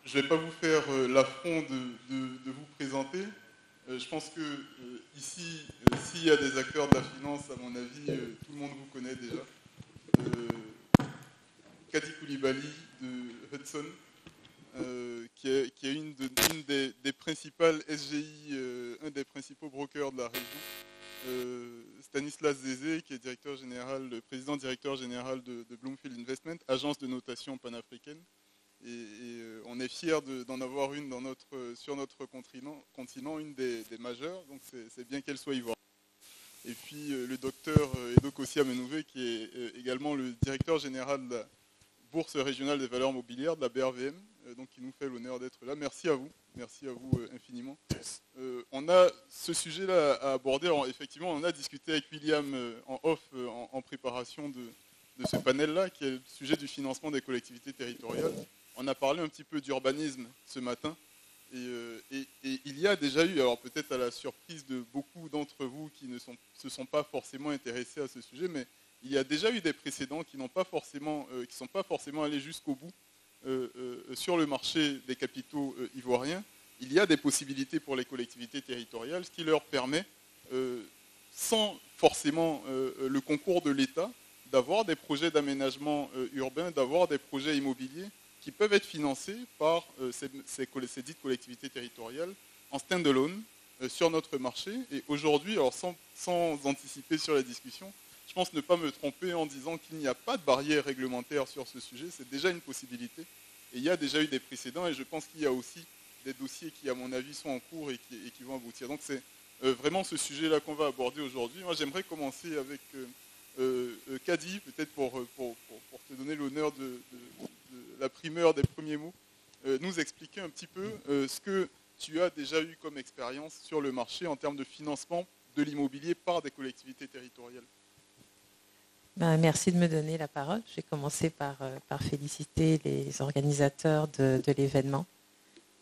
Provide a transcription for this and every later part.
je ne vais pas vous faire l'affront de vous présenter. Je pense que ici, s'il y a des acteurs de la finance, à mon avis, tout le monde vous connaît déjà. Kadi Koulibaly de Hudson, qui est une des principales SGI, un des principaux brokers de la région. Stanislas Zézé, qui est président directeur général de Bloomfield Investment, agence de notation panafricaine. Et on est fiers d'en avoir une sur notre continent, une des majeures, donc c'est bien qu'elle soit ivoirienne. Et puis le docteur Edo Kossi Amenouvé, qui est également le directeur général de la Bourse régionale des valeurs mobilières, de la BRVM, donc qui nous fait l'honneur d'être là. Merci à vous infiniment. On a ce sujet-là à aborder. Alors, effectivement, on a discuté avec William en off, en préparation de ce panel-là, qui est le sujet du financement des collectivités territoriales. On a parlé un petit peu d'urbanisme ce matin. Et il y a déjà eu, alors peut-être à la surprise de beaucoup d'entre vous qui ne se sont pas forcément intéressés à ce sujet, mais il y a déjà eu des précédents qui ne sont pas forcément allés jusqu'au bout sur le marché des capitaux ivoiriens. Il y a des possibilités pour les collectivités territoriales, ce qui leur permet, sans forcément le concours de l'État, d'avoir des projets d'aménagement urbain, d'avoir des projets immobiliers qui peuvent être financés par ces dites collectivités territoriales en stand-alone sur notre marché. Et aujourd'hui, alors sans anticiper sur la discussion, je pense ne pas me tromper en disant qu'il n'y a pas de barrière réglementaire sur ce sujet. C'est déjà une possibilité. Et il y a déjà eu des précédents. Et je pense qu'il y a aussi des dossiers qui, à mon avis, sont en cours et qui vont aboutir. Donc c'est vraiment ce sujet-là qu'on va aborder aujourd'hui. Moi, j'aimerais commencer avec Kadi, peut-être pour te donner l'honneur de la primeur des premiers mots, nous expliquer un petit peu ce que tu as déjà eu comme expérience sur le marché en termes de financement de l'immobilier par des collectivités territoriales. Merci de me donner la parole. Je vais commencer par féliciter les organisateurs de l'événement.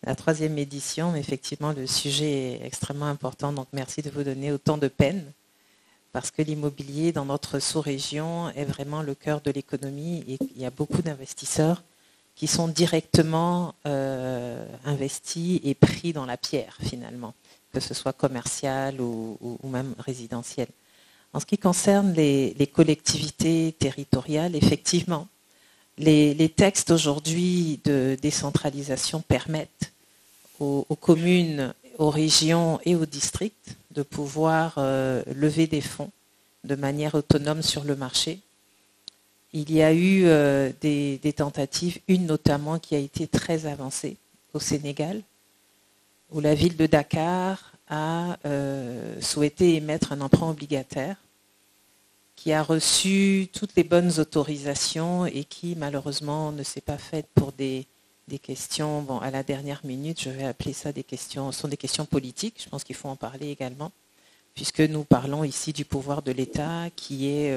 La 3e édition, mais effectivement, le sujet est extrêmement important, donc merci de vous donner autant de peine, parce que l'immobilier dans notre sous-région est vraiment le cœur de l'économie et il y a beaucoup d'investisseurs qui sont directement investis et pris dans la pierre, finalement, que ce soit commercial ou même résidentiel. En ce qui concerne les collectivités territoriales, effectivement, les textes aujourd'hui de décentralisation permettent aux communes, aux régions et aux districts de pouvoir lever des fonds de manière autonome sur le marché. Il y a eu des tentatives, une notamment qui a été très avancée au Sénégal, où la ville de Dakar a souhaité émettre un emprunt obligataire qui a reçu toutes les bonnes autorisations et qui malheureusement ne s'est pas faite pour des questions, à la dernière minute, je vais appeler ça des questions, ce sont des questions politiques, je pense qu'il faut en parler également, puisque nous parlons ici du pouvoir de l'État qui est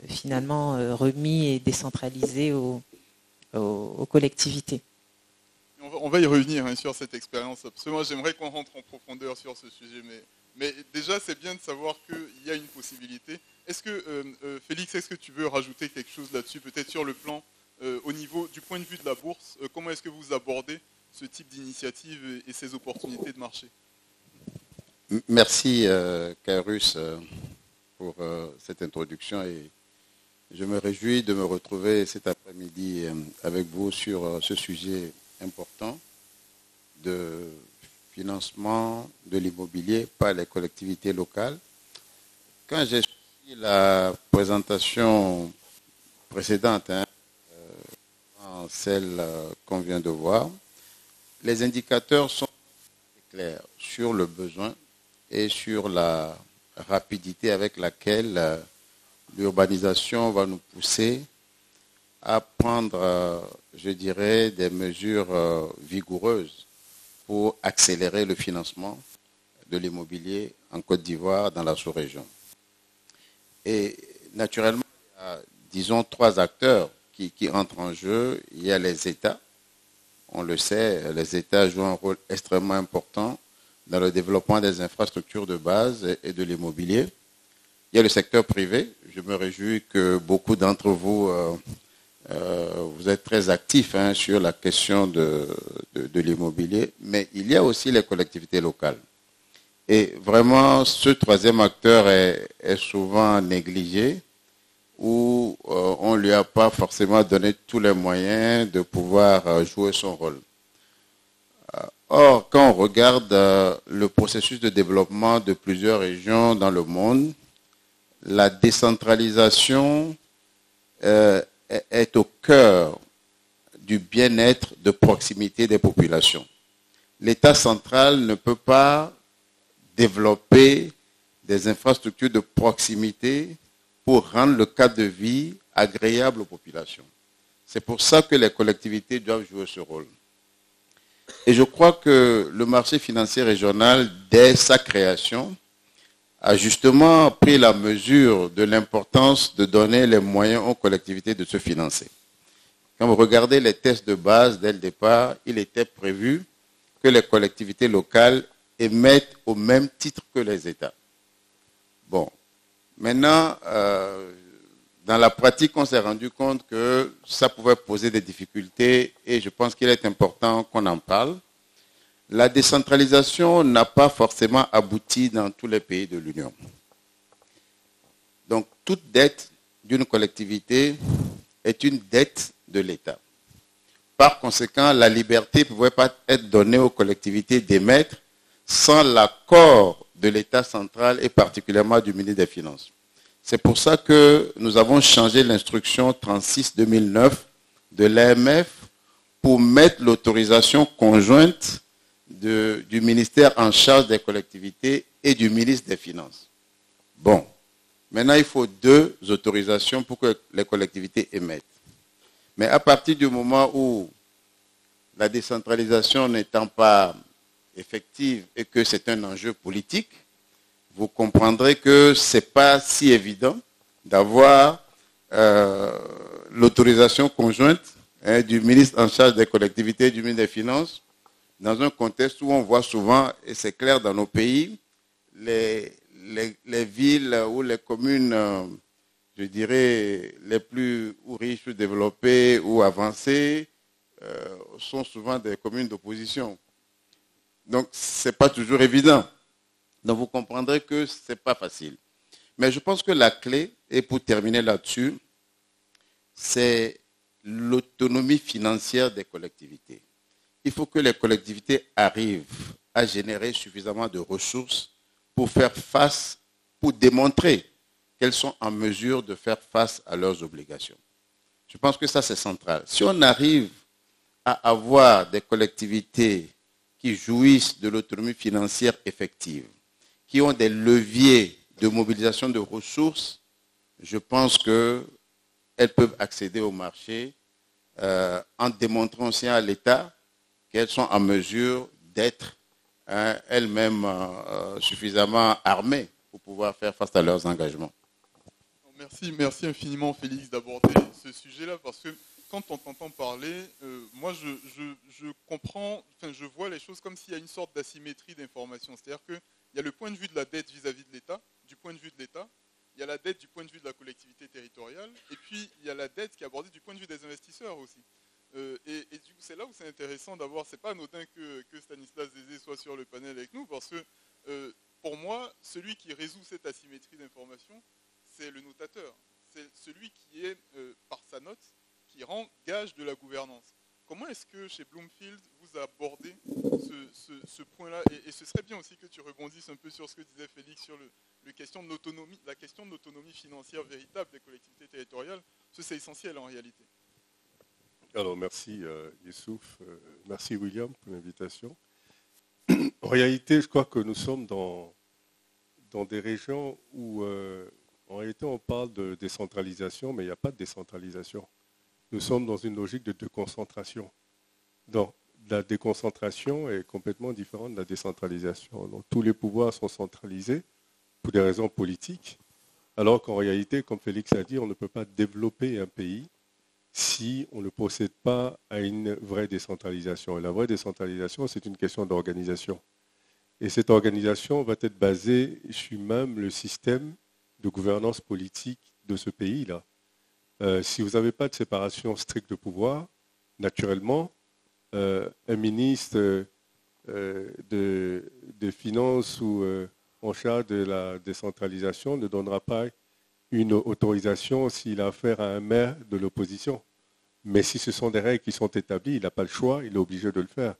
finalement remis et décentralisé aux collectivités. On va y revenir sur cette expérience, parce que moi j'aimerais qu'on rentre en profondeur sur ce sujet, mais déjà c'est bien de savoir qu'il y a une possibilité. Est-ce que, Félix, est-ce que tu veux rajouter quelque chose là-dessus, peut-être sur le plan, au niveau du point de vue de la bourse, comment est-ce que vous abordez ce type d'initiative et ces opportunités de marché? Merci Kairos pour cette introduction et je me réjouis de me retrouver cet après-midi avec vous sur ce sujet important de financement de l'immobilier par les collectivités locales. Quand j'ai suivi la présentation précédente, celle qu'on vient de voir, les indicateurs sont clairs sur le besoin et sur la rapidité avec laquelle l'urbanisation va nous pousser à prendre, je dirais, des mesures vigoureuses pour accélérer le financement de l'immobilier en Côte d'Ivoire dans la sous-région. Et naturellement, il y a, disons, 3 acteurs qui entrent en jeu. Il y a les États. On le sait, les États jouent un rôle extrêmement important dans le développement des infrastructures de base et de l'immobilier. Il y a le secteur privé. Je me réjouis que beaucoup d'entre vous Vous êtes très actif sur la question de l'immobilier, mais il y a aussi les collectivités locales. Et vraiment, ce troisième acteur est souvent négligé, où on ne lui a pas forcément donné tous les moyens de pouvoir jouer son rôle. Or, quand on regarde le processus de développement de plusieurs régions dans le monde, la décentralisation est au cœur du bien-être de proximité des populations. L'État central ne peut pas développer des infrastructures de proximité pour rendre le cadre de vie agréable aux populations. C'est pour ça que les collectivités doivent jouer ce rôle. Et je crois que le marché financier régional, dès sa création, a justement pris la mesure de l'importance de donner les moyens aux collectivités de se financer. Quand vous regardez les tests de base, dès le départ, il était prévu que les collectivités locales émettent au même titre que les États. Bon, maintenant, dans la pratique, on s'est rendu compte que ça pouvait poser des difficultés et je pense qu'il est important qu'on en parle. La décentralisation n'a pas forcément abouti dans tous les pays de l'Union. Donc, toute dette d'une collectivité est une dette de l'État. Par conséquent, la liberté ne pouvait pas être donnée aux collectivités d'émettre sans l'accord de l'État central et particulièrement du ministre des Finances. C'est pour ça que nous avons changé l'instruction 36-2009 de l'AMF pour mettre l'autorisation conjointe du ministère en charge des collectivités et du ministre des Finances. Bon, maintenant il faut 2 autorisations pour que les collectivités émettent. Mais à partir du moment où la décentralisation n'étant pas effective et que c'est un enjeu politique, vous comprendrez que ce n'est pas si évident d'avoir l'autorisation conjointe du ministre en charge des collectivités et du ministre des Finances dans un contexte où on voit souvent, et c'est clair dans nos pays, les villes ou les communes, je dirais, les plus riches, plus développées ou avancées, sont souvent des communes d'opposition. Donc, ce n'est pas toujours évident. Donc, vous comprendrez que ce n'est pas facile. Mais je pense que la clé, et pour terminer là-dessus, c'est l'autonomie financière des collectivités. Il faut que les collectivités arrivent à générer suffisamment de ressources pour faire face, pour démontrer qu'elles sont en mesure de faire face à leurs obligations. Je pense que ça, c'est central. Si on arrive à avoir des collectivités qui jouissent de l'autonomie financière effective, qui ont des leviers de mobilisation de ressources, je pense qu'elles peuvent accéder au marché en démontrant aussi à l'État qu'elles sont en mesure d'être elles-mêmes suffisamment armées pour pouvoir faire face à leurs engagements. Merci infiniment Félix d'aborder ce sujet-là parce que quand on t'entend parler, moi je comprends, je vois les choses comme s'il y a une sorte d'asymétrie d'information. C'est-à-dire qu'il y a le point de vue de la dette vis-à-vis de l'État, du point de vue de l'État, il y a la dette du point de vue de la collectivité territoriale, et puis il y a la dette qui est abordée du point de vue des investisseurs aussi. Et du coup, c'est là où c'est intéressant d'avoir, c'est pas anodin que Stanislas Zézé soit sur le panel avec nous, parce que pour moi, celui qui résout cette asymétrie d'information, c'est le notateur. C'est celui qui est, par sa note, qui rend gage de la gouvernance. Comment est-ce que chez Bloomfield, vous abordez ce point-là et ce serait bien aussi que tu rebondisses un peu sur ce que disait Félix sur la question de l'autonomie financière véritable des collectivités territoriales, parce que c'est essentiel en réalité. Alors, merci Youssouf, merci William pour l'invitation. En réalité, je crois que nous sommes dans des régions où, en réalité, on parle de décentralisation, mais il n'y a pas de décentralisation. Nous sommes dans une logique de déconcentration. Donc, la déconcentration est complètement différente de la décentralisation. Donc, tous les pouvoirs sont centralisés pour des raisons politiques, alors qu'en réalité, comme Félix a dit, on ne peut pas développer un pays si on ne procède pas à une vraie décentralisation. Et la vraie décentralisation, c'est une question d'organisation. Et cette organisation va être basée sur même le système de gouvernance politique de ce pays-là. Si vous n'avez pas de séparation stricte de pouvoir, naturellement, un ministre des Finances ou en charge de la décentralisation ne donnera pas une autorisation s'il a affaire à un maire de l'opposition. Mais si ce sont des règles qui sont établies, il n'a pas le choix, il est obligé de le faire,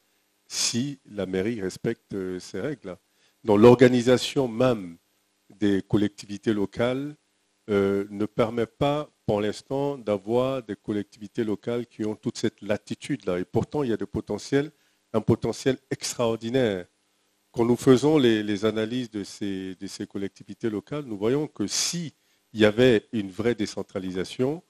si la mairie respecte ces règles-là. Donc l'organisation même des collectivités locales ne permet pas, pour l'instant, d'avoir des collectivités locales qui ont toute cette latitude-là. Et pourtant, il y a un potentiel extraordinaire. Quand nous faisons les analyses de ces collectivités locales, nous voyons que s'il y avait une vraie décentralisation,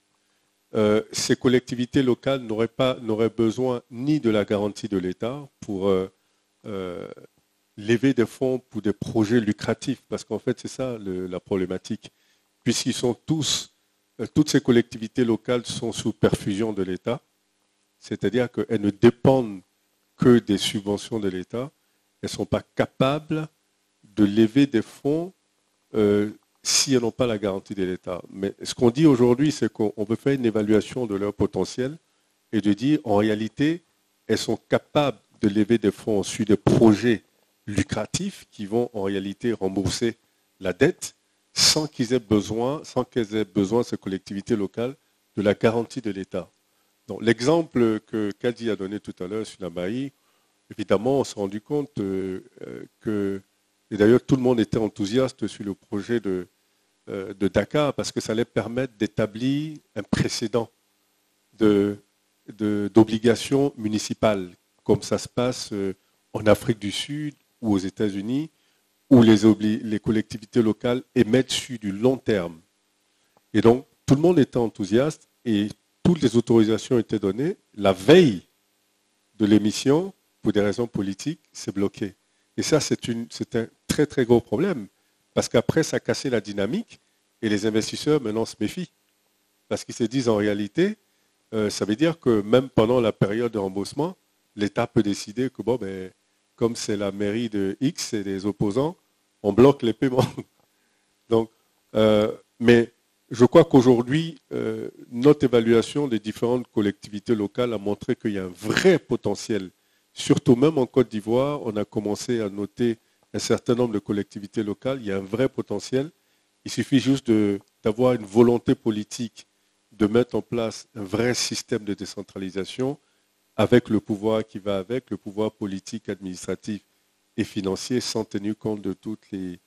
ces collectivités locales n'auraient besoin ni de la garantie de l'État pour lever des fonds pour des projets lucratifs, parce qu'en fait c'est ça la problématique, puisqu'ils sont toutes ces collectivités locales sont sous perfusion de l'État, c'est-à-dire qu'elles ne dépendent que des subventions de l'État, elles ne sont pas capables de lever des fonds si elles n'ont pas la garantie de l'État. Mais ce qu'on dit aujourd'hui, c'est qu'on veut faire une évaluation de leur potentiel et de dire, en réalité, elles sont capables de lever des fonds sur des projets lucratifs qui vont en réalité rembourser la dette sans qu'elles aient besoin, ces collectivités locales, de la garantie de l'État. Donc, l'exemple que Kadi a donné tout à l'heure sur la Baï, évidemment, on s'est rendu compte que, et d'ailleurs tout le monde était enthousiaste sur le projet de Dakar parce que ça allait permettre d'établir un précédent d'obligations municipales, comme ça se passe en Afrique du Sud ou aux États-Unis, où les collectivités locales émettent sur du long terme. Et donc, tout le monde était enthousiaste et toutes les autorisations étaient données. La veille de l'émission, pour des raisons politiques, c'est bloqué. Et ça, c'est un très, très gros problème. Parce qu'après, ça a cassé la dynamique et les investisseurs, maintenant, se méfient. Parce qu'ils se disent, en réalité, ça veut dire que même pendant la période de remboursement, l'État peut décider que, bon, ben, comme c'est la mairie de X et des opposants, on bloque les paiements. Donc, mais je crois qu'aujourd'hui, notre évaluation des différentes collectivités locales a montré qu'il y a un vrai potentiel. Surtout même en Côte d'Ivoire, on a commencé à noter un certain nombre de collectivités locales. Il y a un vrai potentiel. Il suffit juste d'avoir une volonté politique de mettre en place un vrai système de décentralisation avec le pouvoir qui va avec, le pouvoir politique, administratif et financier, sans tenir compte de toutes les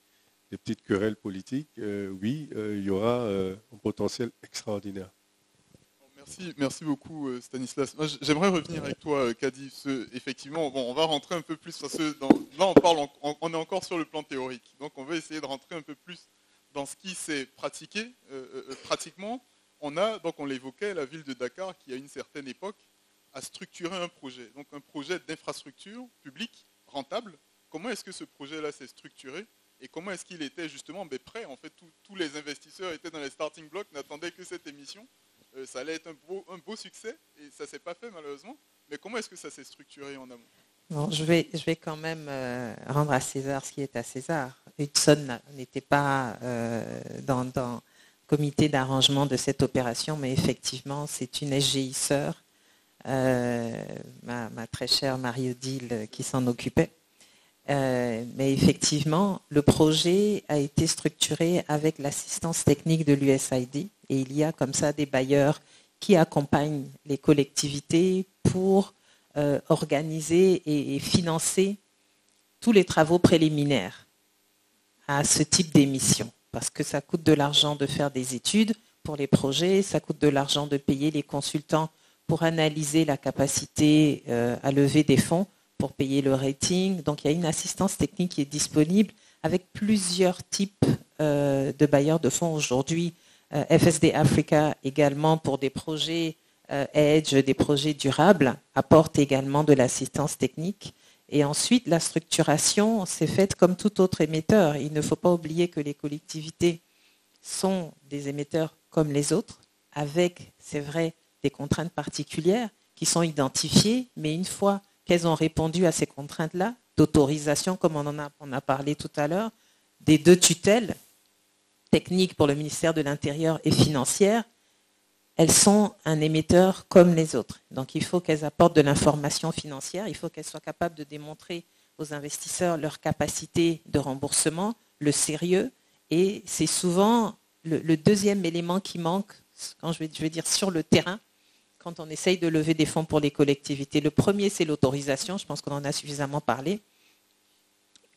petites querelles politiques. Oui, il y aura un potentiel extraordinaire. Merci beaucoup Stanislas. J'aimerais revenir avec toi, Kadi. Effectivement, bon, on va rentrer un peu plus parce que là on est encore sur le plan théorique. Donc on va essayer de rentrer un peu plus dans ce qui s'est pratiqué pratiquement. Donc on l'évoquait, la ville de Dakar qui à une certaine époque a structuré un projet. Donc un projet d'infrastructure publique rentable. Comment est-ce que ce projet-là s'est structuré et comment est-ce qu'il était justement prêt? En fait, tous les investisseurs étaient dans les starting blocks, n'attendaient que cette émission. Ça allait être un beau succès et ça ne s'est pas fait malheureusement. Mais comment est-ce que ça s'est structuré en amont? Bon, je vais quand même rendre à César ce qui est à César. Hudson n'était pas dans le comité d'arrangement de cette opération, mais effectivement, c'est une SGI sœur, ma très chère Marie-Odile, qui s'en occupait. Mais effectivement, le projet a été structuré avec l'assistance technique de l'USAID et il y a comme ça des bailleurs qui accompagnent les collectivités pour organiser et financer tous les travaux préliminaires à ce type d'émission. Parce que ça coûte de l'argent de faire des études pour les projets, ça coûte de l'argent de payer les consultants pour analyser la capacité à lever des fonds, pour payer le rating. Donc il y a une assistance technique qui est disponible avec plusieurs types de bailleurs de fonds aujourd'hui. FSD Africa également pour des projets Edge, des projets durables, apporte également de l'assistance technique. Et ensuite, la structuration s'est faite comme tout autre émetteur. Il ne faut pas oublier que les collectivités sont des émetteurs comme les autres, avec, c'est vrai, des contraintes particulières qui sont identifiées, mais une fois qu'elles ont répondu à ces contraintes-là, d'autorisation, comme on a parlé tout à l'heure, des 2 tutelles techniques pour le ministère de l'Intérieur et financières, elles sont un émetteur comme les autres. Donc il faut qu'elles apportent de l'information financière, il faut qu'elles soient capables de démontrer aux investisseurs leur capacité de remboursement, le sérieux, et c'est souvent le deuxième élément qui manque, quand je vais dire sur le terrain, quand on essaye de lever des fonds pour les collectivités. Le premier, c'est l'autorisation, je pense qu'on en a suffisamment parlé,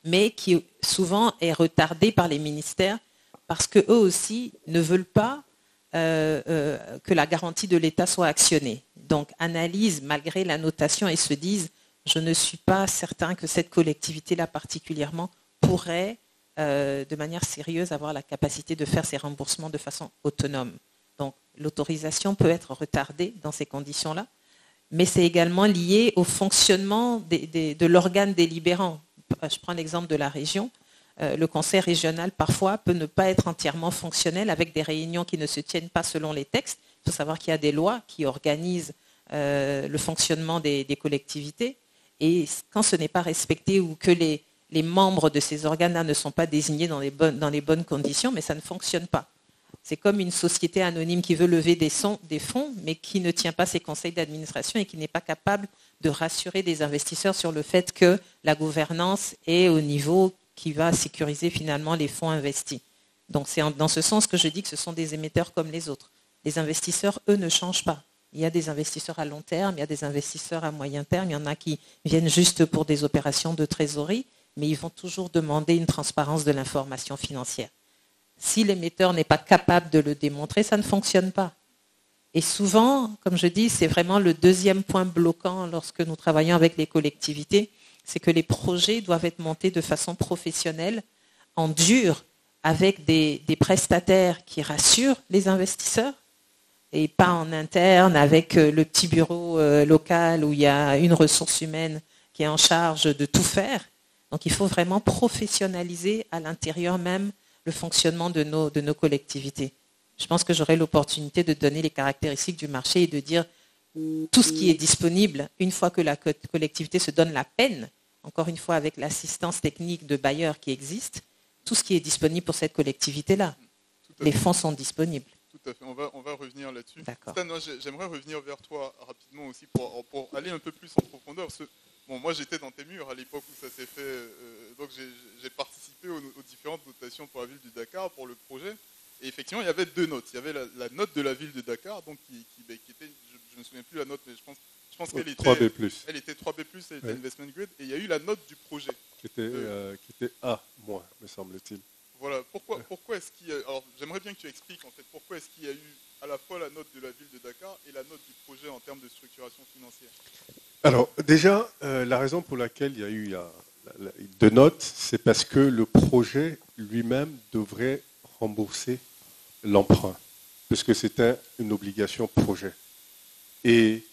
mais qui souvent est retardé par les ministères parce qu'eux aussi ne veulent pas que la garantie de l'État soit actionnée. Donc analysent malgré la notation et se disent je ne suis pas certain que cette collectivité-là particulièrement pourrait de manière sérieuse avoir la capacité de faire ses remboursements de façon autonome. Donc l'autorisation peut être retardée dans ces conditions-là, mais c'est également lié au fonctionnement de l'organe délibérant. Je prends l'exemple de la région. Le conseil régional, parfois, peut ne pas être entièrement fonctionnel avec des réunions qui ne se tiennent pas selon les textes. Il faut savoir qu'il y a des lois qui organisent le fonctionnement des collectivités. Et quand ce n'est pas respecté ou que les membres de ces organes-là ne sont pas désignés dans les bonnes conditions, mais ça ne fonctionne pas. C'est comme une société anonyme qui veut lever des fonds, mais qui ne tient pas ses conseils d'administration et qui n'est pas capable de rassurer des investisseurs sur le fait que la gouvernance est au niveau qui va sécuriser finalement les fonds investis. Donc c'est dans ce sens que je dis que ce sont des émetteurs comme les autres. Les investisseurs, eux, ne changent pas. Il y a des investisseurs à long terme, il y a des investisseurs à moyen terme, il y en a qui viennent juste pour des opérations de trésorerie, mais ils vont toujours demander une transparence de l'information financière. Si l'émetteur n'est pas capable de le démontrer, ça ne fonctionne pas. Et souvent, comme je dis, c'est vraiment le deuxième point bloquant lorsque nous travaillons avec les collectivités, c'est que les projets doivent être montés de façon professionnelle, en dur, avec des prestataires qui rassurent les investisseurs, et pas en interne avec le petit bureau local où il y a une ressource humaine qui est en charge de tout faire. Donc il faut vraiment professionnaliser à l'intérieur même le fonctionnement de nos collectivités. Je pense que j'aurai l'opportunité de donner les caractéristiques du marché et de dire tout ce qui est disponible, une fois que la collectivité se donne la peine, encore une fois avec l'assistance technique de bailleurs qui existe, tout ce qui est disponible pour cette collectivité-là. Les fonds sont disponibles. Tout à fait, on va revenir là-dessus. D'accord. Stan, j'aimerais revenir vers toi rapidement aussi pour aller un peu plus en profondeur. Bon, moi j'étais dans tes murs à l'époque où ça s'est fait, donc j'ai participé aux différentes notations pour la ville du Dakar, pour le projet. Et effectivement, il y avait deux notes. Il y avait la note de la ville de Dakar, donc qui était, je ne me souviens plus la note, mais je pense qu'elle était 3B+. Elle était 3B+, elle était ouais. investment grade, et il y a eu la note du projet. Qui était A-, me semble-t-il. Voilà, pourquoi est-ce qu'il y a... Alors, j'aimerais bien que tu expliques, en fait, pourquoi est-ce qu'il y a eu à la fois la note de la ville de Dakar et la note du projet en termes de structuration financière. Alors, déjà, la raison pour laquelle il y a eu deux notes, c'est parce que le projet lui-même devrait rembourser l'emprunt, puisque c'était une obligation projet. Et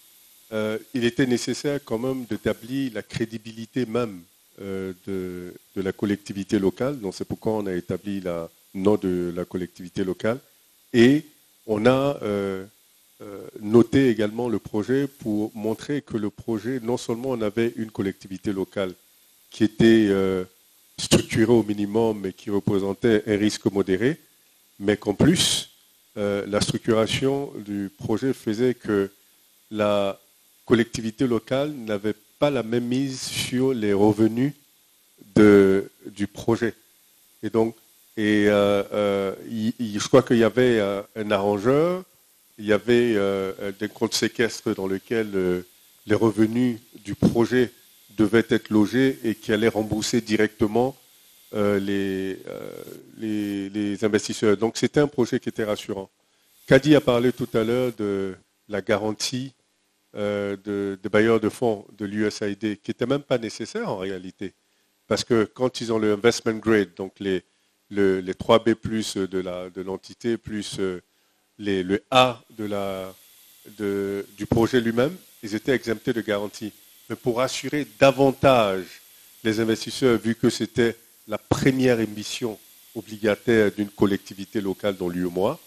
il était nécessaire quand même d'établir la crédibilité même de la collectivité locale. Donc c'est pourquoi on a établi la note de la collectivité locale. Et on a noté également le projet pour montrer que le projet, non seulement on avait une collectivité locale qui était structurée au minimum mais qui représentait un risque modéré, mais qu'en plus, la structuration du projet faisait que la collectivité locale n'avait pas la même mise sur les revenus du projet. Et donc, je crois qu'il y avait un arrangeur, il y avait des comptes séquestres dans lesquels les revenus du projet devaient être logés et qui allaient rembourser directement les investisseurs. Donc c'était un projet qui était rassurant. Kadi a parlé tout à l'heure de la garantie des bailleurs de fonds de l'USAID, qui n'était même pas nécessaire en réalité. Parce que quand ils ont le investment grade, donc les 3B plus de l'entité, plus le A du projet lui-même, ils étaient exemptés de garantie. Mais pour assurer davantage les investisseurs, vu que c'était la première émission obligataire d'une collectivité locale dans l'UEMOA,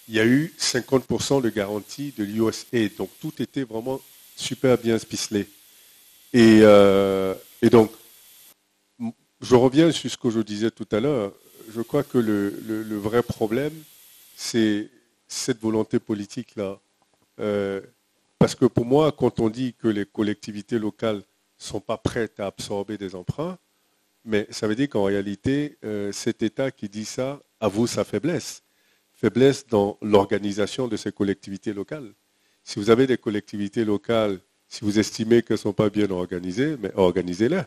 il y a eu 50% de garantie de l'USAID. Donc tout était vraiment super bien ficelé. Et donc, je reviens sur ce que je disais tout à l'heure. Je crois que le vrai problème, c'est cette volonté politique-là. Parce que pour moi, quand on dit que les collectivités locales ne sont pas prêtes à absorber des emprunts, mais ça veut dire qu'en réalité, cet État qui dit ça avoue sa faiblesse. Faiblesse dans l'organisation de ces collectivités locales. Si vous avez des collectivités locales, si vous estimez qu'elles ne sont pas bien organisées, mais organisez-les.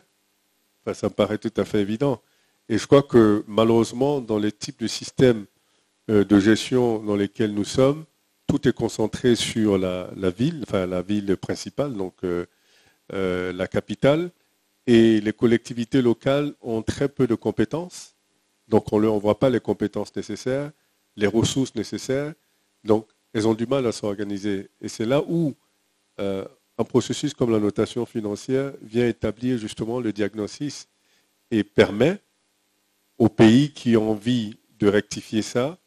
Enfin, ça me paraît tout à fait évident. Et je crois que malheureusement, dans les types de systèmes de gestion dans lesquels nous sommes, tout est concentré sur la ville, enfin la ville principale, donc la capitale, et les collectivités locales ont très peu de compétences, donc on ne voit pas les compétences nécessaires, les ressources nécessaires, donc elles ont du mal à s'organiser. Et c'est là où un processus comme la notation financière vient établir justement le diagnostic et permet aux pays qui ont envie de rectifier ça,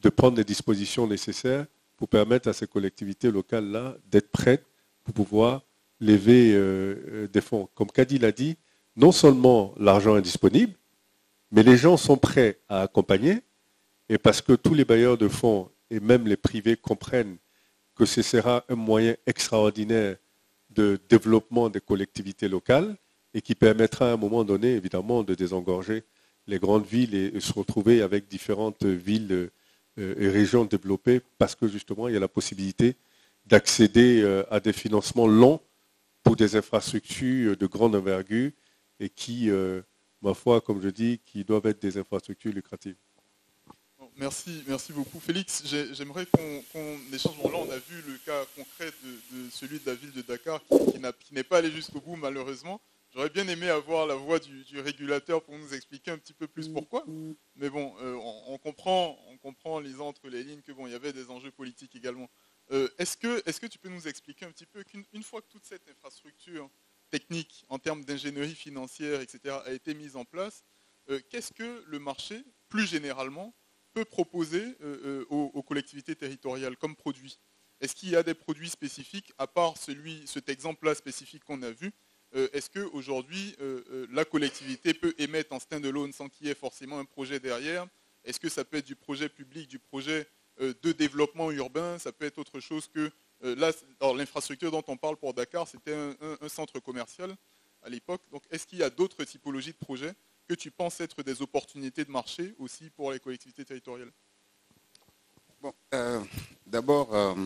de prendre les dispositions nécessaires pour permettre à ces collectivités locales-là d'être prêtes pour pouvoir lever des fonds. Comme Kadi l'a dit, non seulement l'argent est disponible, mais les gens sont prêts à accompagner, et parce que tous les bailleurs de fonds et même les privés comprennent que ce sera un moyen extraordinaire de développement des collectivités locales et qui permettra à un moment donné, évidemment, de désengorger les grandes villes et se retrouver avec différentes villes et régions développées parce que justement, il y a la possibilité d'accéder à des financements longs pour des infrastructures de grande envergure et qui, ma foi, comme je dis, qui doivent être des infrastructures lucratives. Merci beaucoup Félix. J'aimerais qu'on échange. Bon, là, on a vu le cas concret de celui de la ville de Dakar qui n'est pas allé jusqu'au bout malheureusement. J'aurais bien aimé avoir la voix du régulateur pour nous expliquer un petit peu plus pourquoi. Mais bon, on comprend lisant entre les lignes que bon, il y avait des enjeux politiques également. Est-ce que tu peux nous expliquer un petit peu qu'une fois que toute cette infrastructure technique en termes d'ingénierie financière, etc., a été mise en place, qu'est-ce que le marché, plus généralement, peut proposer aux collectivités territoriales comme produit? Est-ce qu'il y a des produits spécifiques, à part cet exemple-là spécifique qu'on a vu? Est-ce qu'aujourd'hui, la collectivité peut émettre en stand-alone sans qu'il y ait forcément un projet derrière? Est-ce que ça peut être du projet public, du projet de développement urbain? Ça peut être autre chose que... là, l'infrastructure dont on parle pour Dakar, c'était un centre commercial à l'époque. Donc, est-ce qu'il y a d'autres typologies de projets que tu penses être des opportunités de marché aussi pour les collectivités territoriales? Bon, d'abord,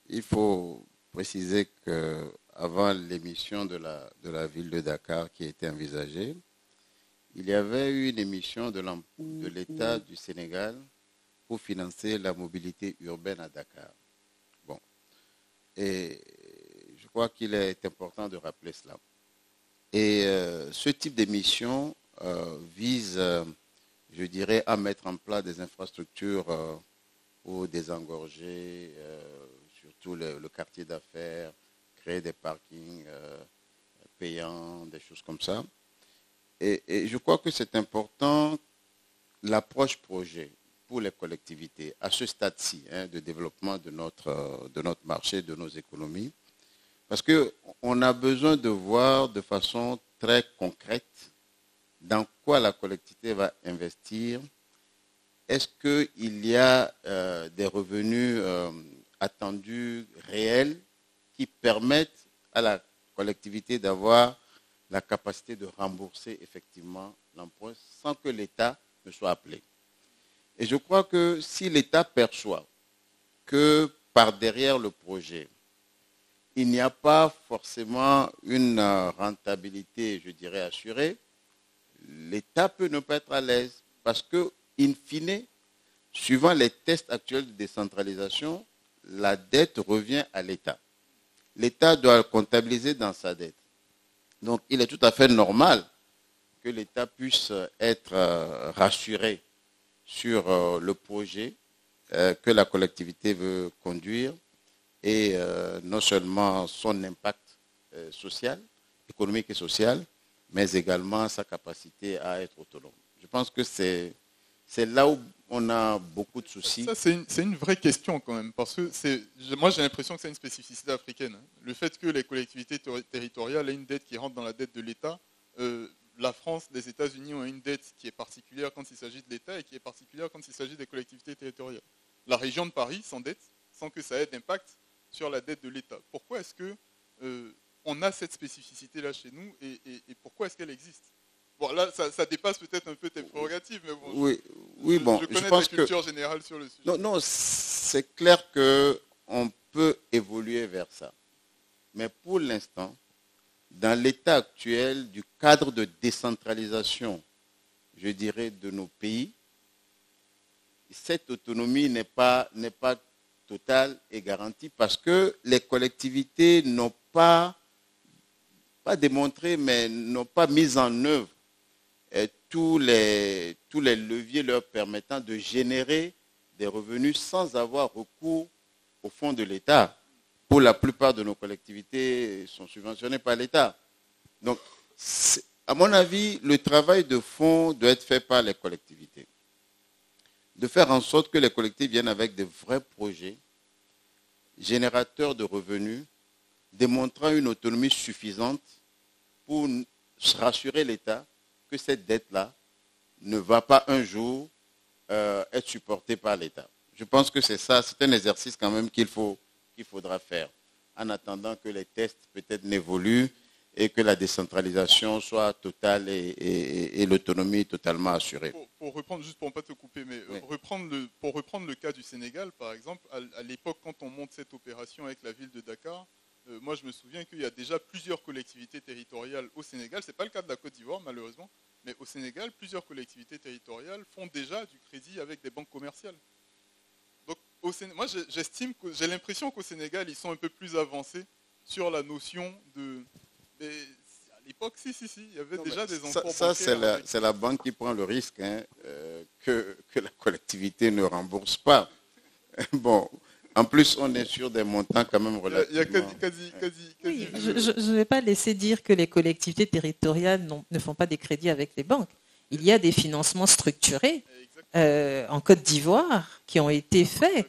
il faut préciser qu'avant l'émission de la ville de Dakar qui a été envisagée, il y avait eu une émission de l'État du Sénégal pour financer la mobilité urbaine à Dakar. Bon, et je crois qu'il est important de rappeler cela. Et ce type d'émission vise, je dirais, à mettre en place des infrastructures pour désengorger, surtout le quartier d'affaires, créer des parkings payants, des choses comme ça. Et je crois que c'est important, l'approche projet pour les collectivités, à ce stade-ci de développement de notre marché, de nos économies, parce qu'on a besoin de voir de façon très concrète dans quoi la collectivité va investir. Est-ce qu'il y a des revenus attendus réels qui permettent à la collectivité d'avoir la capacité de rembourser effectivement l'emprunt sans que l'État ne soit appelé? Et je crois que si l'État perçoit que par derrière le projet, il n'y a pas forcément une rentabilité, je dirais, assurée, l'État peut ne pas être à l'aise parce que, in fine, suivant les tests actuels de décentralisation, la dette revient à l'État. L'État doit comptabiliser dans sa dette. Donc, il est tout à fait normal que l'État puisse être rassuré sur le projet que la collectivité veut conduire et non seulement son impact social, économique et social, mais également sa capacité à être autonome. Je pense que c'est là où on a beaucoup de soucis. Ça, c'est une vraie question quand même, parce que moi j'ai l'impression que c'est une spécificité africaine. Le fait que les collectivités territoriales aient une dette qui rentre dans la dette de l'État, la France, les États-Unis ont une dette qui est particulière quand il s'agit de l'État et qui est particulière quand il s'agit des collectivités territoriales. la région de Paris s'endette sans que ça ait d'impact sur la dette de l'État. Pourquoi est-ce que on a cette spécificité-là chez nous et pourquoi est-ce qu'elle existe? Bon, là, ça dépasse peut-être un peu tes prérogatives, mais bon, je connais pense ta culture générale sur le sujet. Non, c'est clair qu'on peut évoluer vers ça. Mais pour l'instant, dans l'état actuel du cadre de décentralisation, je dirais, de nos pays, cette autonomie n'est pas totale et garantie parce que les collectivités n'ont pas démontré, mais n'ont pas mis en œuvre tous les leviers leur permettant de générer des revenus sans avoir recours au fonds de l'État. Pour la plupart de nos collectivités sont subventionnées par l'État. Donc, à mon avis, le travail de fond doit être fait par les collectivités. De faire en sorte que les collectivités viennent avec de vrais projets générateurs de revenus, démontrant une autonomie suffisante pour rassurer l'État que cette dette-là ne va pas un jour être supportée par l'État. Je pense que c'est ça, c'est un exercice quand même qu'il faudra faire, en attendant que les tests peut-être n'évoluent et que la décentralisation soit totale et l'autonomie totalement assurée. Pour reprendre, juste pour ne pas te couper, mais oui. Pour reprendre le cas du Sénégal, par exemple, à l'époque, quand on monte cette opération avec la ville de Dakar, moi je me souviens qu'il y a déjà plusieurs collectivités territoriales au Sénégal, ce n'est pas le cas de la Côte d'Ivoire malheureusement, mais au Sénégal, plusieurs collectivités territoriales font déjà du crédit avec des banques commerciales. Donc, moi j'estime que j'ai l'impression qu'au Sénégal, ils sont un peu plus avancés sur la notion de... Mais à l'époque, si, il y avait déjà des emprunts bancaires. Ça, c'est la banque qui prend le risque que la collectivité ne rembourse pas. Bon, en plus, on est sur des montants quand même relativement... Il y a quasi oui, je ne vais pas laisser dire que les collectivités territoriales ne font pas des crédits avec les banques. Il y a des financements structurés en Côte d'Ivoire qui ont été faits.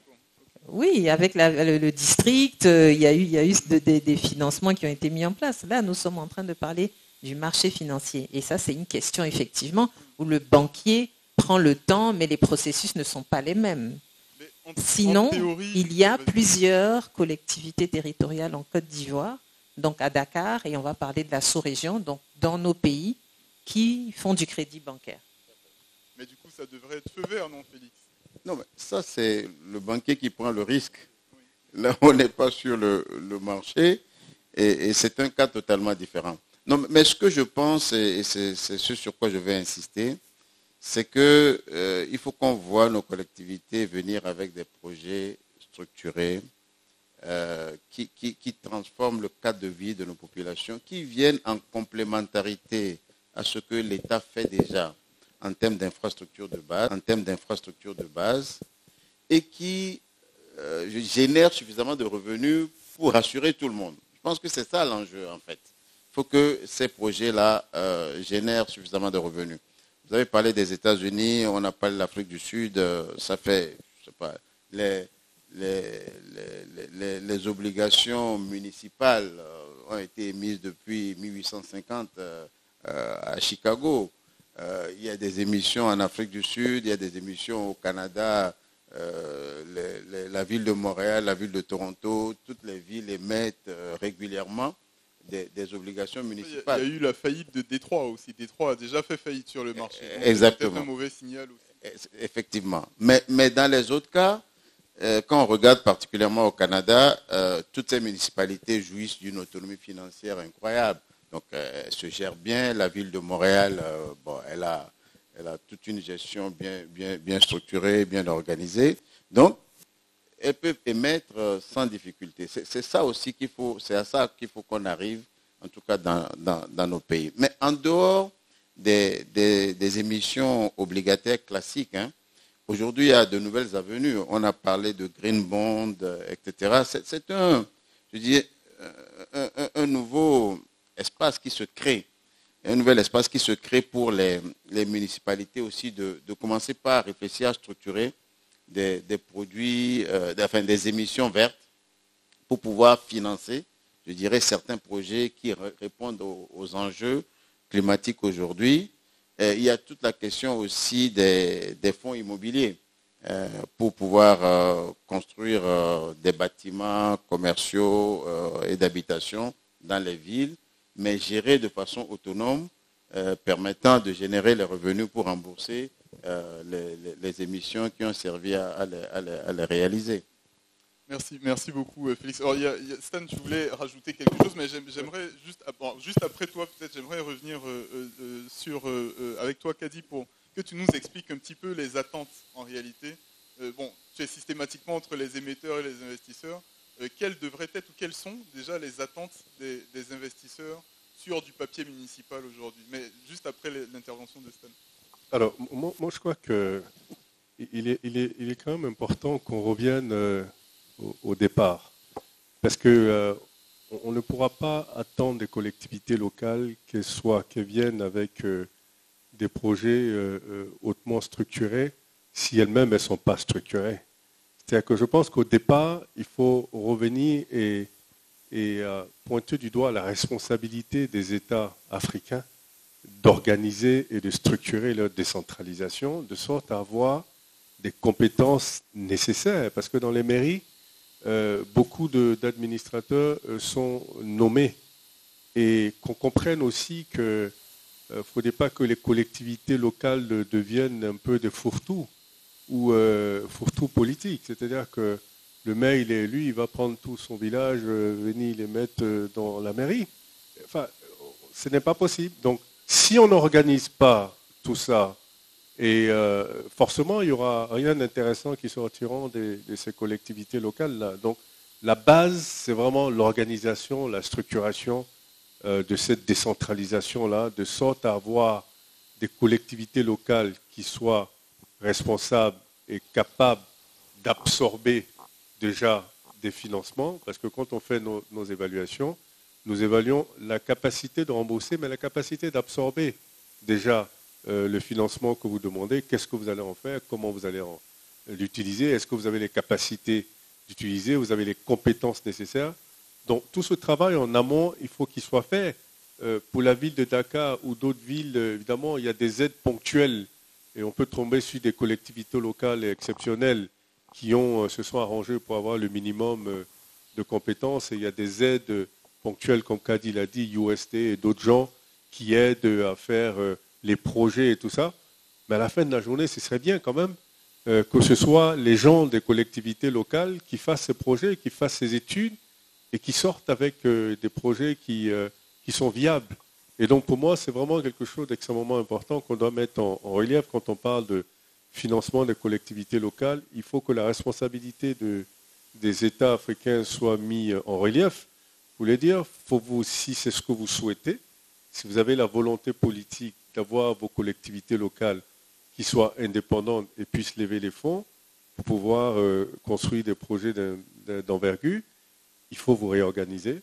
Oui, avec le district, il y a eu des financements qui ont été mis en place. Là, nous sommes en train de parler du marché financier. Et ça, c'est une question, effectivement, où le banquier prend le temps, mais les processus ne sont pas les mêmes. Sinon, il y a plusieurs collectivités territoriales en Côte d'Ivoire, donc à Dakar, et on va parler de la sous-région, donc dans nos pays, qui font du crédit bancaire. Mais du coup, ça devrait être feu vert, non, Félix? Non, mais ça, c'est le banquier qui prend le risque. Là, on n'est pas sur le marché et c'est un cas totalement différent. Non, mais ce que je pense, et c'est ce sur quoi je vais insister, c'est qu'il faut qu'on voit nos collectivités venir avec des projets structurés qui transforment le cadre de vie de nos populations, qui viennent en complémentarité à ce que l'État fait déjà en termes d'infrastructures de base, et qui génèrent suffisamment de revenus pour rassurer tout le monde. Je pense que c'est ça l'enjeu en fait. Il faut que ces projets-là génèrent suffisamment de revenus. Vous avez parlé des États-Unis, on a parlé de l'Afrique du Sud, ça fait, je sais pas, les obligations municipales ont été émises depuis 1850 à Chicago. Il y a des émissions en Afrique du Sud, il y a des émissions au Canada, la ville de Montréal, la ville de Toronto, toutes les villes émettent régulièrement des obligations municipales. Il y a eu la faillite de Détroit aussi. Détroit a déjà fait faillite sur le marché. Exactement. C'est peut-être un mauvais signal aussi. Effectivement. Mais dans les autres cas, quand on regarde particulièrement au Canada, toutes ces municipalités jouissent d'une autonomie financière incroyable. Donc, elle se gère bien. La ville de Montréal, elle a toute une gestion bien structurée, bien organisée. Donc, elles peuvent émettre sans difficulté. C'est ça aussi c'est à ça qu'il faut qu'on arrive, en tout cas dans nos pays. Mais en dehors des émissions obligataires classiques, aujourd'hui, il y a de nouvelles avenues. On a parlé de green bond, etc. C'est un nouveau espace qui se crée, un nouvel espace qui se crée pour les municipalités aussi de commencer par réfléchir à structurer des produits, des émissions vertes pour pouvoir financer, je dirais, certains projets qui répondent aux enjeux climatiques aujourd'hui. Il y a toute la question aussi des fonds immobiliers. pour pouvoir construire des bâtiments commerciaux et d'habitation dans les villes, mais gérés de façon autonome, permettant de générer les revenus pour rembourser les émissions qui ont servi à les réaliser. Merci beaucoup Félix. Alors, Stan, tu voulais rajouter quelque chose, mais j'aimerais juste après toi, peut-être j'aimerais revenir avec toi, Kadi, pour que tu nous expliques un petit peu les attentes en réalité. Tu es systématiquement entre les émetteurs et les investisseurs. Quelles devraient être ou quelles sont déjà les attentes des investisseurs sur du papier municipal aujourd'hui? Mais juste après l'intervention de Stan. Alors, moi je crois qu'il est quand même important qu'on revienne au départ. Parce qu'on ne pourra pas attendre des collectivités locales qu'elles viennent avec des projets hautement structurés si elles-mêmes ne sont pas structurées. C'est-à-dire que je pense qu'au départ, il faut revenir et pointer du doigt la responsabilité des États africains d'organiser et de structurer leur décentralisation de sorte à avoir des compétences nécessaires. Parce que dans les mairies, beaucoup d'administrateurs sont nommés. Et qu'on comprenne aussi qu'il ne faudrait pas que les collectivités locales deviennent un peu des fourre-tout ou fourre-tout politiques. C'est-à-dire que le maire, il est élu, il va prendre tout son village, venir les mettre dans la mairie. Enfin, ce n'est pas possible. Donc, si on n'organise pas tout ça, et forcément, il n'y aura rien d'intéressant qui sortira de ces collectivités locales-là. Donc, la base, c'est vraiment l'organisation, la structuration de cette décentralisation-là, de sorte à avoir des collectivités locales qui soient responsables et capables d'absorber déjà des financements, parce que quand on fait nos évaluations, nous évaluons la capacité de rembourser, mais la capacité d'absorber déjà le financement que vous demandez, qu'est-ce que vous allez en faire, comment vous allez l'utiliser, est-ce que vous avez les capacités d'utiliser, vous avez les compétences nécessaires. Donc tout ce travail en amont, il faut qu'il soit fait. Pour la ville de Dakar ou d'autres villes, évidemment, il y a des aides ponctuelles et on peut tomber sur des collectivités locales exceptionnelles qui se sont arrangées pour avoir le minimum de compétences. Et il y a des aides ponctuelles, comme Kadi l'a dit, UST et d'autres gens qui aident à faire les projets et tout ça. Mais à la fin de la journée, ce serait bien quand même que ce soit les gens des collectivités locales qui fassent ces projets, qui fassent ces études et qui sortent avec des projets qui sont viables. Et donc pour moi, c'est vraiment quelque chose d'extrêmement important qu'on doit mettre en relief quand on parle de financement des collectivités locales. Il faut que la responsabilité des États africains soit mise en relief. Vous voulez dire, faut vous, si c'est ce que vous souhaitez, si vous avez la volonté politique d'avoir vos collectivités locales qui soient indépendantes et puissent lever les fonds pour pouvoir construire des projets d'envergure, il faut vous réorganiser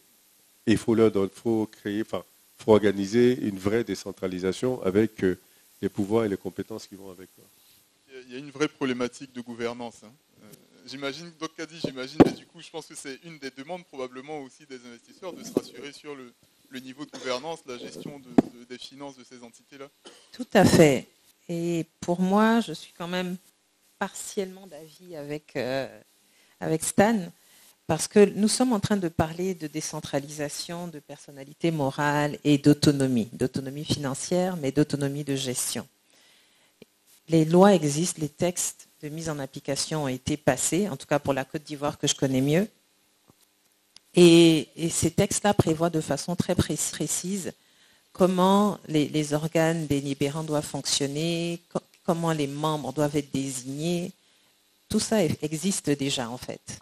et il faut organiser une vraie décentralisation avec les pouvoirs et les compétences qui vont avec. Il y a une vraie problématique de gouvernance. J'imagine, donc Kadi, mais du coup, je pense que c'est une des demandes probablement aussi des investisseurs de se rassurer sur le niveau de gouvernance, la gestion des finances de ces entités-là. Tout à fait. Et pour moi, je suis quand même partiellement d'avis avec Stan, parce que nous sommes en train de parler de décentralisation, de personnalité morale et d'autonomie financière, mais d'autonomie de gestion. Les lois existent, les textes de mise en application ont été passés, en tout cas pour la Côte d'Ivoire que je connais mieux. Et ces textes-là prévoient de façon très précise comment les organes délibérants doivent fonctionner, comment les membres doivent être désignés. Tout ça existe déjà en fait.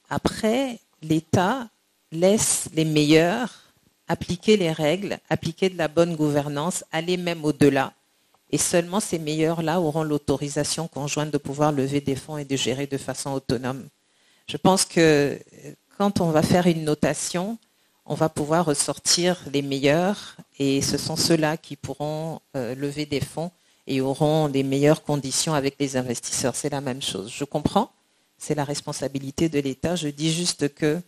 Après, l'État laisse les meilleurs appliquer les règles, appliquer de la bonne gouvernance, aller même au-delà. Et seulement ces meilleurs-là auront l'autorisation conjointe de pouvoir lever des fonds et de gérer de façon autonome. Je pense que quand on va faire une notation, on va pouvoir ressortir les meilleurs et ce sont ceux-là qui pourront lever des fonds et auront les meilleures conditions avec les investisseurs. C'est la même chose. Je comprends, c'est la responsabilité de l'État. Je dis juste qu'elle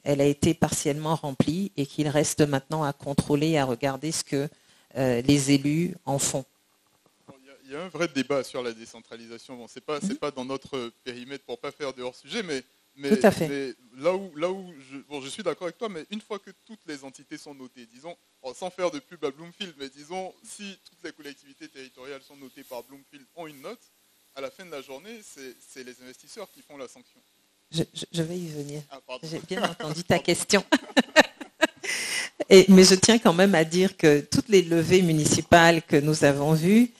a été partiellement remplie et qu'il reste maintenant à contrôler et à regarder ce que les élus en font. Il y a un vrai débat sur la décentralisation. Bon, c'est pas dans notre périmètre pour pas faire de hors-sujet, mais Tout à fait. là où je suis d'accord avec toi, mais une fois que toutes les entités sont notées, disons, sans faire de pub à Bloomfield, mais disons, si toutes les collectivités territoriales sont notées par Bloomfield, ont une note, à la fin de la journée, c'est les investisseurs qui font la sanction. Je vais y venir. Ah, pardon. J'ai bien entendu ta question. Mais je tiens quand même à dire que toutes les levées municipales que nous avons vues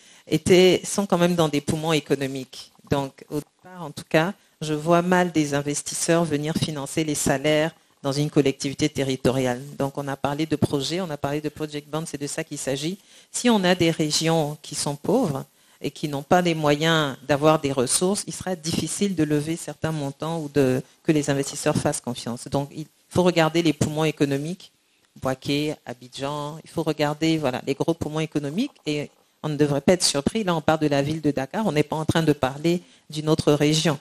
sont quand même dans des poumons économiques. Donc, au départ, en tout cas, je vois mal des investisseurs venir financer les salaires dans une collectivité territoriale. Donc, on a parlé de projets, on a parlé de project bonds, c'est de ça qu'il s'agit. Si on a des régions qui sont pauvres et qui n'ont pas les moyens d'avoir des ressources, il sera difficile de lever certains montants ou que les investisseurs fassent confiance. Donc, il faut regarder les poumons économiques. Boaké, Abidjan, il faut regarder les gros poumons économiques et on ne devrait pas être surpris. Là, on parle de la ville de Dakar, on n'est pas en train de parler d'une autre région.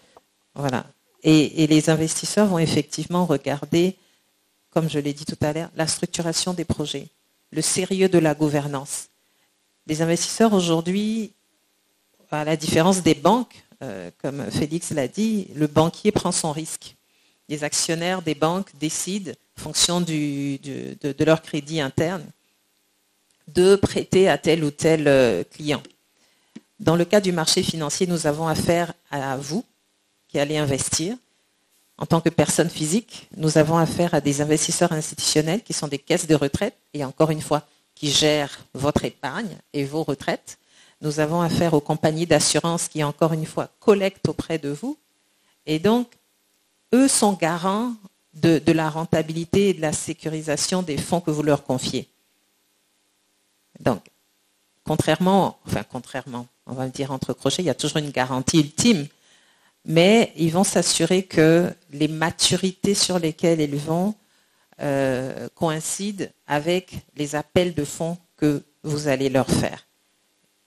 Voilà. Et les investisseurs vont effectivement regarder, comme je l'ai dit tout à l'heure, la structuration des projets, le sérieux de la gouvernance. Les investisseurs aujourd'hui, à la différence des banques, comme Félix l'a dit, le banquier prend son risque. Les actionnaires des banques décident, en fonction de leur crédit interne, de prêter à tel ou tel client. Dans le cas du marché financier, nous avons affaire à vous qui allez investir. En tant que personne physique, nous avons affaire à des investisseurs institutionnels qui sont des caisses de retraite et encore une fois, qui gèrent votre épargne et vos retraites. Nous avons affaire aux compagnies d'assurance qui, encore une fois, collectent auprès de vous. Et donc, eux sont garants de la rentabilité et de la sécurisation des fonds que vous leur confiez. Donc, contrairement, on va le dire entre crochets, il y a toujours une garantie ultime, mais ils vont s'assurer que les maturités sur lesquelles ils vont coïncident avec les appels de fonds que vous allez leur faire.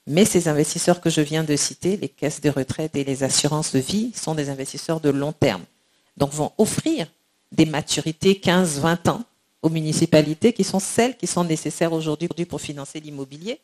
Mais ces investisseurs que je viens de citer, les caisses de retraite et les assurances de vie, sont des investisseurs de long terme. Donc vont offrir des maturités 15-20 ans aux municipalités qui sont celles qui sont nécessaires aujourd'hui pour financer l'immobilier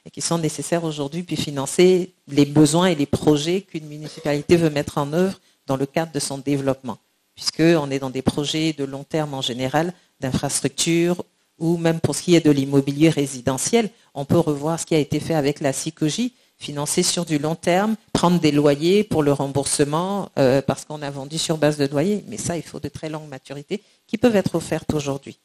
et qui sont nécessaires aujourd'hui pour financer les besoins et les projets qu'une municipalité veut mettre en œuvre dans le cadre de son développement. Puisqu'on est dans des projets de long terme en général, d'infrastructures, ou même pour ce qui est de l'immobilier résidentiel, on peut revoir ce qui a été fait avec la SICOGI, financer sur du long terme, prendre des loyers pour le remboursement parce qu'on a vendu sur base de loyer. Mais ça, il faut de très longues maturités qui peuvent être offertes aujourd'hui.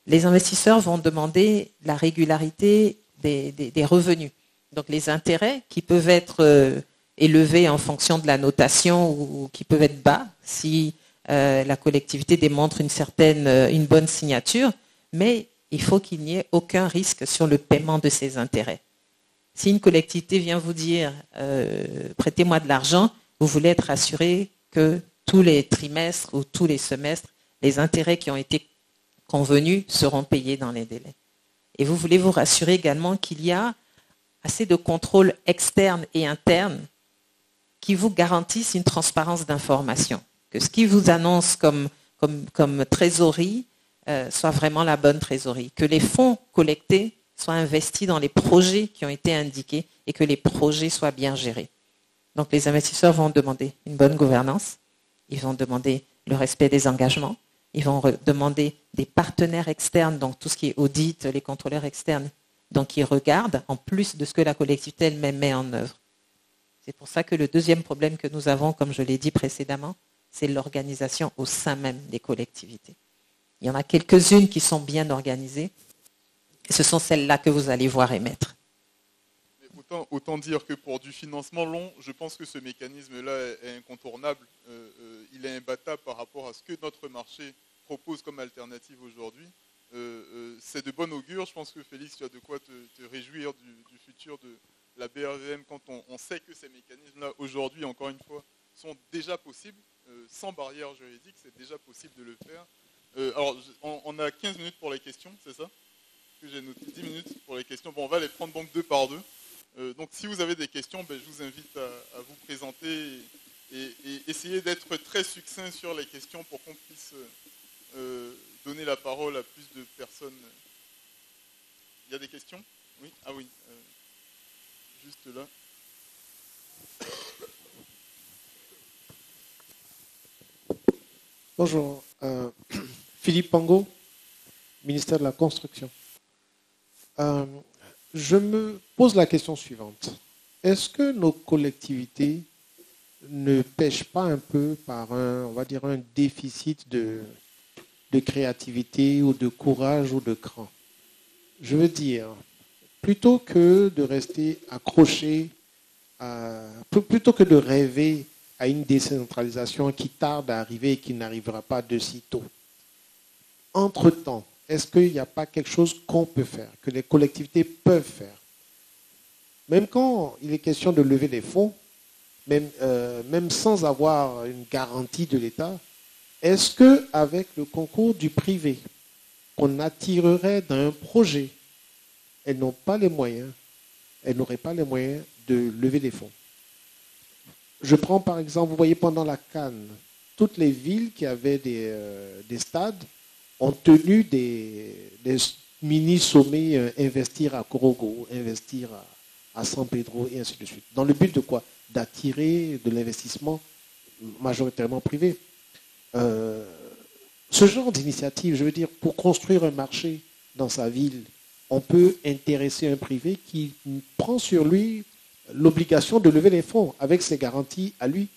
Les investisseurs vont demander la régularité des revenus. Donc les intérêts qui peuvent être élevés en fonction de la notation ou qui peuvent être bas si la collectivité démontre une bonne signature, mais il faut qu'il n'y ait aucun risque sur le paiement de ces intérêts. Si une collectivité vient vous dire prêtez-moi de l'argent, vous voulez être assuré que tous les trimestres ou tous les semestres, les intérêts qui ont été convenus seront payés dans les délais. Et vous voulez vous rassurer également qu'il y a assez de contrôle externe et interne qui vous garantissent une transparence d'information. Que ce qui vous annonce comme trésorerie soit vraiment la bonne trésorerie. Que les fonds collectés soient investis dans les projets qui ont été indiqués et que les projets soient bien gérés. Donc les investisseurs vont demander une bonne gouvernance, ils vont demander le respect des engagements, ils vont demander des partenaires externes, donc tout ce qui est audit, les contrôleurs externes, donc ils regardent en plus de ce que la collectivité elle-même met en œuvre. C'est pour ça que le deuxième problème que nous avons, comme je l'ai dit précédemment, c'est l'organisation au sein même des collectivités. Il y en a quelques-unes qui sont bien organisées, et ce sont celles-là que vous allez voir émettre. Autant dire que pour du financement long, je pense que ce mécanisme-là est incontournable. Il est imbattable par rapport à ce que notre marché propose comme alternative aujourd'hui. C'est de bon augure. Je pense que Félix, tu as de quoi te réjouir du futur de la BRVM quand on sait que ces mécanismes-là, aujourd'hui, encore une fois, sont déjà possibles. Sans barrière juridique, c'est déjà possible de le faire. Alors, on a 15 minutes pour les questions, c'est ça? Que j'ai noté 10 minutes pour les questions. Bon, on va les prendre donc 2 par 2. Donc si vous avez des questions, je vous invite à vous présenter et essayer d'être très succinct sur les questions pour qu'on puisse donner la parole à plus de personnes. Il y a des questions? Oui. Ah oui. Juste là. Bonjour. Philippe Pango, ministère de la Construction. Je me pose la question suivante. Est-ce que nos collectivités ne pêchent pas un peu par on va dire un déficit de créativité ou de courage ou de cran? Je veux dire, plutôt que de rester accroché, plutôt que de rêver à une décentralisation qui tarde à arriver et qui n'arrivera pas de sitôt, entre-temps, est-ce qu'il n'y a pas quelque chose qu'on peut faire, que les collectivités peuvent faire? Même quand il est question de lever les fonds, même sans avoir une garantie de l'État, est-ce qu'avec le concours du privé, on attirerait d'un projet, elles n'ont pas les moyens, elles n'auraient pas les moyens de lever des fonds? Je prends par exemple, vous voyez pendant la CAN, toutes les villes qui avaient des stades ont tenu des mini-sommets, investir à Corogo, investir à San Pedro et ainsi de suite. Dans le but de quoi? D'attirer de l'investissement majoritairement privé. Ce genre d'initiative, je veux dire, pour construire un marché dans sa ville, on peut intéresser un privé qui prend sur lui l'obligation de lever les fonds avec ses garanties à lui,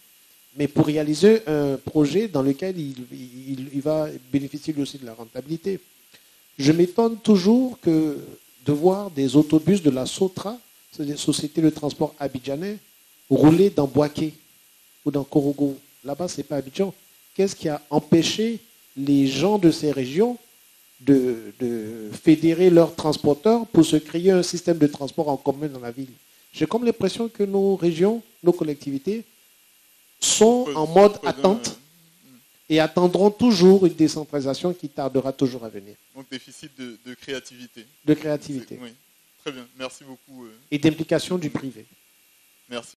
mais pour réaliser un projet dans lequel il va bénéficier lui aussi de la rentabilité. Je m'étonne toujours de voir des autobus de la Sotra, c'est-à-dire Société de transport abidjanais, rouler dans Boaké ou dans Korogo. Là-bas, ce n'est pas Abidjan. Qu'est-ce qui a empêché les gens de ces régions de fédérer leurs transporteurs pour se créer un système de transport en commun dans la ville? J'ai comme l'impression que nos régions, nos collectivités, sont en mode attente et attendront toujours une décentralisation qui tardera toujours à venir. Donc déficit de créativité. De créativité. Oui, très bien, merci beaucoup. Et d'implication du privé. Merci.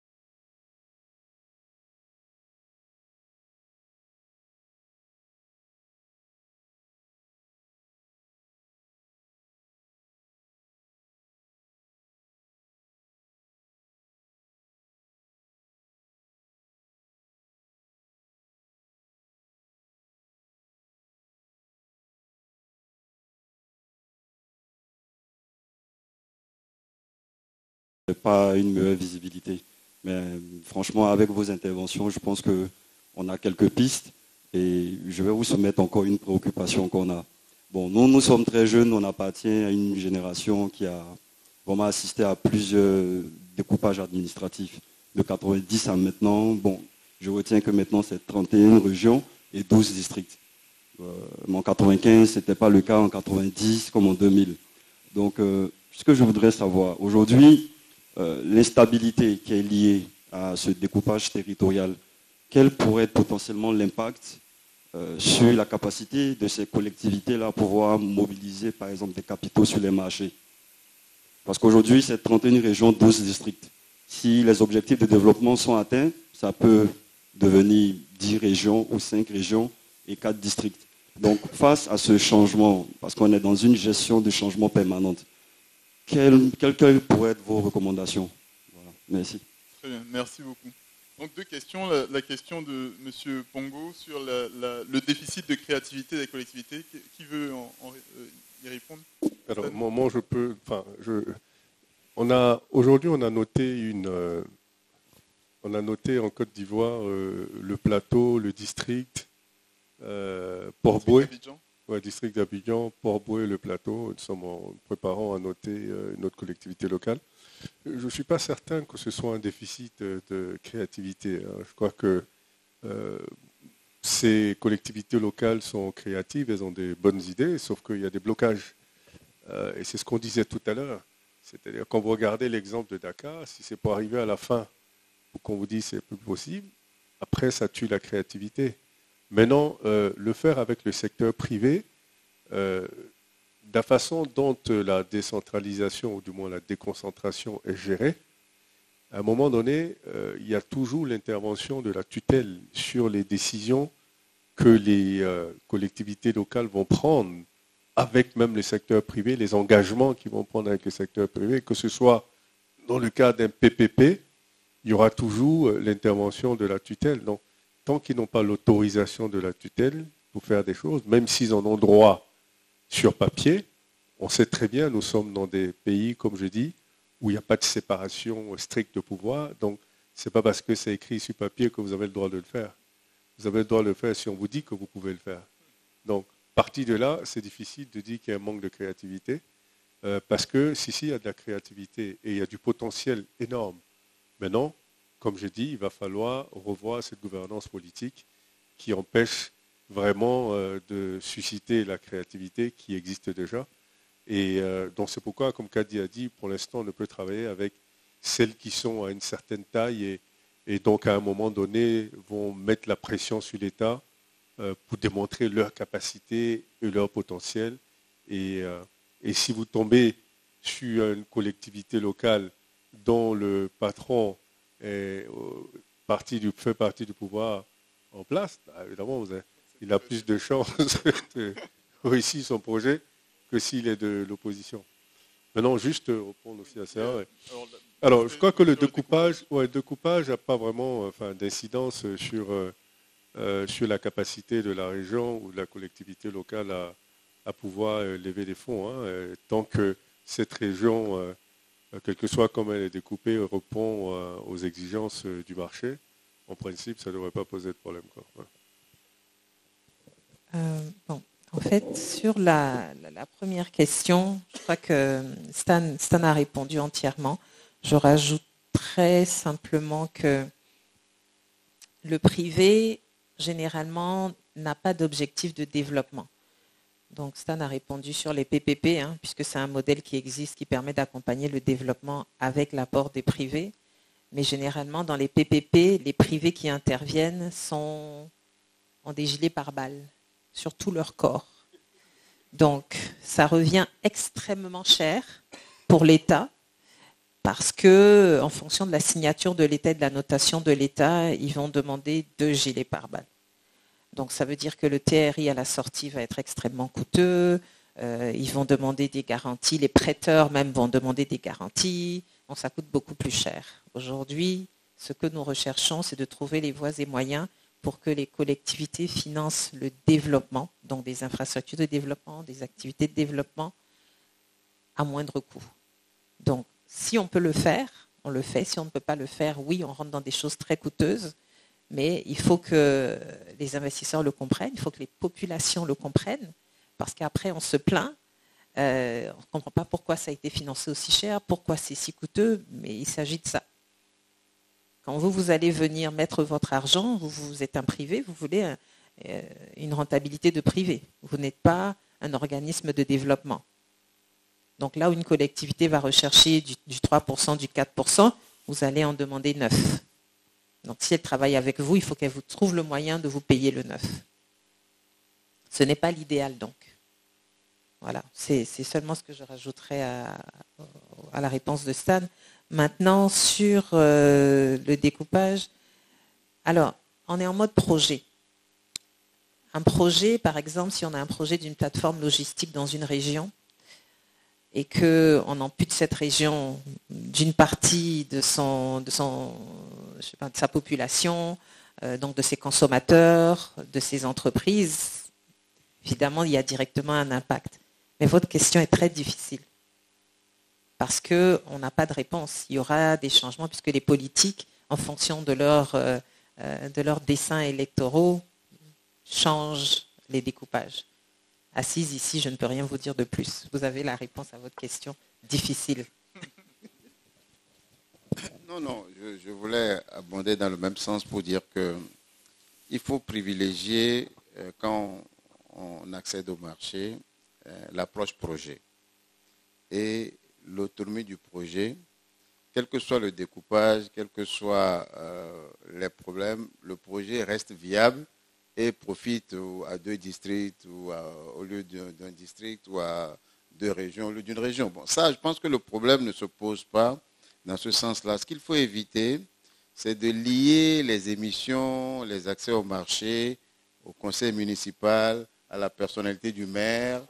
Pas une meilleure visibilité. Mais franchement, avec vos interventions, je pense qu'on a quelques pistes et je vais vous soumettre encore une préoccupation qu'on a. Bon, nous sommes très jeunes, on appartient à une génération qui a vraiment assisté à plusieurs découpages administratifs. De 90 à maintenant, bon, je retiens que maintenant c'est 31 régions et 12 districts. En 95, ce n'était pas le cas en 90 comme en 2000. Donc, ce que je voudrais savoir, aujourd'hui, l'instabilité qui est liée à ce découpage territorial, quel pourrait être potentiellement l'impact sur la capacité de ces collectivités-là à pouvoir mobiliser, par exemple, des capitaux sur les marchés? Parce qu'aujourd'hui, c'est 31 régions, 12 districts. Si les objectifs de développement sont atteints, ça peut devenir 10 régions ou 5 régions et 4 districts. Donc, face à ce changement, parce qu'on est dans une gestion de changement permanente, quelles pourraient être vos recommandations? Voilà. Merci. Très bien, merci beaucoup. Donc deux questions. La question de M. Pongo sur le déficit de créativité des collectivités. Qui veut y répondre? Alors, moi, je peux... Aujourd'hui, on a noté en Côte d'Ivoire le plateau, le district, Port-Boué. Ouais, district d'Abidjan, Port-Boué, le plateau. Nous sommes préparant à noter notre collectivité locale. Je ne suis pas certain que ce soit un déficit de créativité. Je crois que ces collectivités locales sont créatives, elles ont des bonnes idées, sauf qu'il y a des blocages. Et c'est ce qu'on disait tout à l'heure. C'est-à-dire, quand vous regardez l'exemple de Dakar, si c'est pour arriver à la fin, ou qu'on vous dit c'est plus possible, après ça tue la créativité. Maintenant, le faire avec le secteur privé, la façon dont la décentralisation, ou du moins la déconcentration est gérée, à un moment donné, il y a toujours l'intervention de la tutelle sur les décisions que les collectivités locales vont prendre avec même le secteur privé, les engagements qu'ils vont prendre avec le secteur privé, que ce soit dans le cas d'un PPP, il y aura toujours l'intervention de la tutelle. Donc, tant qu'ils n'ont pas l'autorisation de la tutelle pour faire des choses, même s'ils en ont droit sur papier, on sait très bien, nous sommes dans des pays, comme je dis, où il n'y a pas de séparation stricte de pouvoir. Donc, ce n'est pas parce que c'est écrit sur papier que vous avez le droit de le faire. Vous avez le droit de le faire si on vous dit que vous pouvez le faire. Donc, parti de là, c'est difficile de dire qu'il y a un manque de créativité, parce que si, il y a de la créativité et il y a du potentiel énorme. Maintenant, comme je dis, il va falloir revoir cette gouvernance politique qui empêche vraiment de susciter la créativité qui existe déjà. Et donc c'est pourquoi, comme Kadi a dit, pour l'instant, on ne peut travailler avec celles qui sont à une certaine taille et donc à un moment donné vont mettre la pression sur l'État pour démontrer leur capacité et leur potentiel. Et si vous tombez sur une collectivité locale dont le patron fait partie du pouvoir en place, évidemment, il a plus de chances de réussir son projet que s'il est de l'opposition. Maintenant, juste répondre aussi à ça. Alors, je crois que le découpage n'a pas vraiment d'incidence sur la capacité de la région ou de la collectivité locale à pouvoir lever des fonds. Tant que cette région, quelle que soit comment elle est découpée, répond aux exigences du marché, en principe, ça ne devrait pas poser de problème. Bon. En fait, sur la première question, je crois que Stan a répondu entièrement. Je rajouterais simplement que le privé, généralement, n'a pas d'objectif de développement. Donc, Stan a répondu sur les PPP, puisque c'est un modèle qui existe, qui permet d'accompagner le développement avec l'apport des privés. Mais généralement, dans les PPP, les privés qui interviennent ont des gilets pare-balles sur tout leur corps. Donc, ça revient extrêmement cher pour l'État parce que, en fonction de la signature de l'État et de la notation de l'État, ils vont demander 2 gilets pare-balles. Donc, ça veut dire que le TRI à la sortie va être extrêmement coûteux. Ils vont demander des garanties. Les prêteurs même vont demander des garanties. Donc, ça coûte beaucoup plus cher. Aujourd'hui, ce que nous recherchons, c'est de trouver les voies et moyens pour que les collectivités financent le développement, donc des infrastructures de développement, des activités de développement, à moindre coût. Donc, si on peut le faire, on le fait. Si on ne peut pas le faire, oui, on rentre dans des choses très coûteuses, mais il faut que les investisseurs le comprennent, il faut que les populations le comprennent, parce qu'après, on se plaint, on ne comprend pas pourquoi ça a été financé aussi cher, pourquoi c'est si coûteux, mais il s'agit de ça. Quand vous allez venir mettre votre argent, vous êtes un privé, vous voulez une rentabilité de privé. Vous n'êtes pas un organisme de développement. Donc là où une collectivité va rechercher du 3%, du 4%, vous allez en demander 9%. Donc si elle travaille avec vous, il faut qu'elle vous trouve le moyen de vous payer le 9%. Ce n'est pas l'idéal donc. Voilà, c'est seulement ce que je rajouterais à la réponse de Stan. Maintenant, sur le découpage, alors, on est en mode projet. Un projet, par exemple, si on a un projet d'une plateforme logistique dans une région et qu'on ampute cette région d'une partie de sa population, donc de ses consommateurs, de ses entreprises, évidemment, il y a directement un impact. Mais votre question est très difficile. Parce qu'on n'a pas de réponse. Il y aura des changements puisque les politiques, en fonction de leurs desseins électoraux, changent les découpages. Assise ici, je ne peux rien vous dire de plus. Vous avez la réponse à votre question difficile. Non, je voulais abonder dans le même sens pour dire qu'il faut privilégier, quand on accède au marché, l'approche projet. Et l'autonomie du projet, quel que soit le découpage, quels que soient les problèmes, le projet reste viable et profite à 2 districts au lieu d'un district ou à 2 régions au lieu d'une région. Bon, ça, je pense que le problème ne se pose pas dans ce sens-là. Ce qu'il faut éviter, c'est de lier les émissions, les accès au marché, au conseil municipal, à la personnalité du maire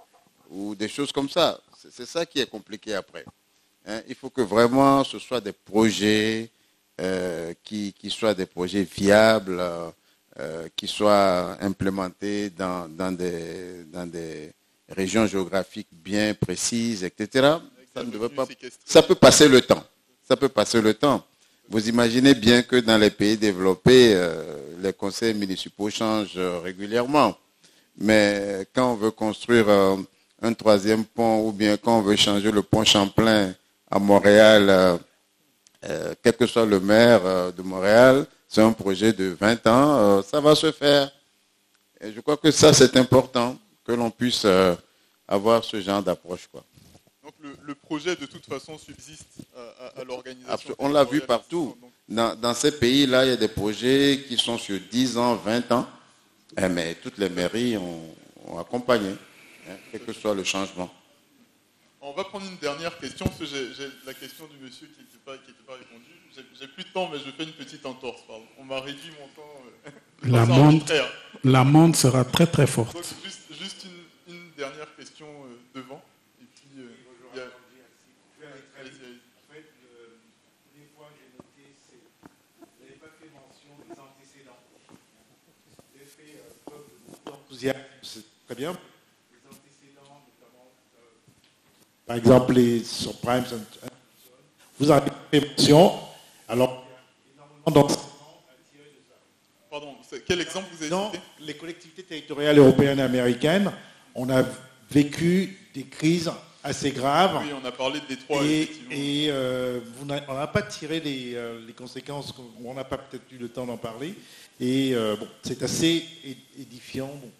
ou des choses comme ça. C'est ça qui est compliqué après. Il faut que vraiment ce soit des projets qui soient des projets viables, qui soient implémentés dans des régions géographiques bien précises, etc. Ça peut passer le temps. Ça peut passer le temps. Vous imaginez bien que dans les pays développés, les conseils municipaux changent régulièrement. Mais quand on veut construire un 3e pont ou bien quand on veut changer le pont Champlain à Montréal, quel que soit le maire de Montréal, c'est un projet de 20 ans, ça va se faire. Et je crois que ça, c'est important, que l'on puisse avoir ce genre d'approche, quoi. Donc le projet, de toute façon, subsiste à l'organisation. On l'a vu partout. Dans ces pays-là, il y a des projets qui sont sur 10 ans, 20 ans, mais toutes les mairies ont accompagné, quel que soit le changement. On va prendre une dernière question, parce que j'ai la question du monsieur qui n'était pas répondue. J'ai plus de temps, mais je fais une petite entorse. Pardon. On m'a réduit mon temps. L'amende sera très très forte. Donc, juste une dernière question devant. Et puis, il y a... Allez-y. En fait, les points que j'ai notés, c'est vous n'avez pas fait mention des antécédents. Vous avez fait preuve d'enthousiasme, c'est très bien. Les antécédents, notamment, par exemple, les subprimes, vous avez fait mention. Alors, il y a énormément d'enseignements à tirer de ça. Pardon, quel exemple vous avez Dans cité ? les collectivités territoriales européennes et américaines, on a vécu des crises assez graves. Oui, on a parlé de Détroit, et on n'a pas tiré les conséquences, on n'a pas peut-être eu le temps d'en parler. Et c'est assez édifiant. Bon,